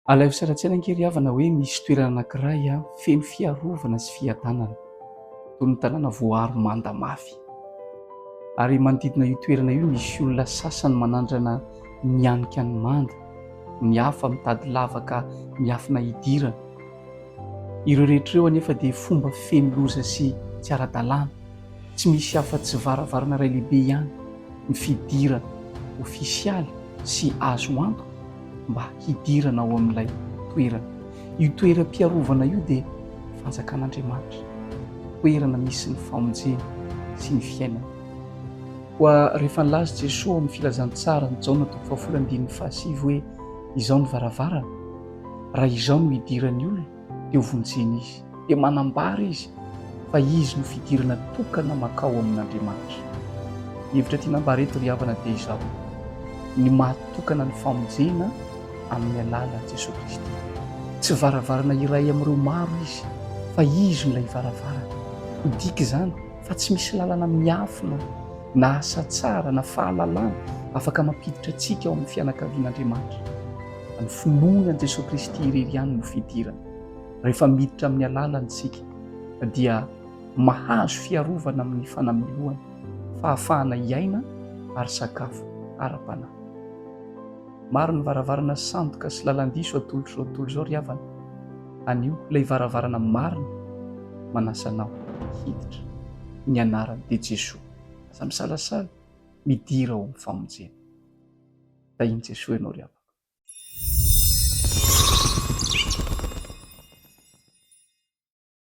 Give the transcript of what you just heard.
Alaivo saratsena ankery havana hoe misy toerana anankiray feno fiarovana sy fiadanana toy ny tanàna voaharo manda mafy. Ary manodidina io toerana io misy olona sasany manandrana mihanika ny manda, ny hafa mitady lavaka miafina hidirana. Ireo rehetra ireo anefa dia fomba feno loza sy tsy ara-dalàna. Tsy misy afa-tsy varavarana iray lehibe ihany ny fidirana ofisialy sy azo antoka mba hidirana ao amin'ilay toerana. Io toeram-piarovana io dia fanjakan'Andriamanitra, toerana misy ny famonjena sy ny fiainana. Koa rehefa nilaza Jesosy amin'ny filazantsara ny Jaona 20:7 hoe izao ny varavarana, raha izao no hidiran'ny olona dia ho vonjena izy, dia manambara izy fa izy no fidirana tokana makao amin'Andriamanitra. Ny hevitra tiana ambara eto ry havana dia izao: ny mahatokana ny famonjena amin'ny alalan'i Jesosy Kristy. Tsy varavarana iray amin'ireo maro izy, fa izy no ilay varavarana. Midika izany fa tsy misy lalana miafina na asa tsara na fahalalana afaka mampiditra antsika ao amin'ny fianakavian'Andriamanitra. Ny finoana an'i Jesosy Kristy irery ihany no fidirana. Rehefa miditra amin'ny alalany isika dia mahazo fiarovana amin'ny fanamiloana, fahafahana iaina ary sakafo ara-panahy. Maro ny varavarana sandoka sy lalan-diso atolotro izao ry havana. Anio ilay varavarana marina manasa anao hiditra. Ny anarany dia Jesosy. Aza misalasala midira ao amin'ny famonjena. Dahiny Jesosy ianao ry havana.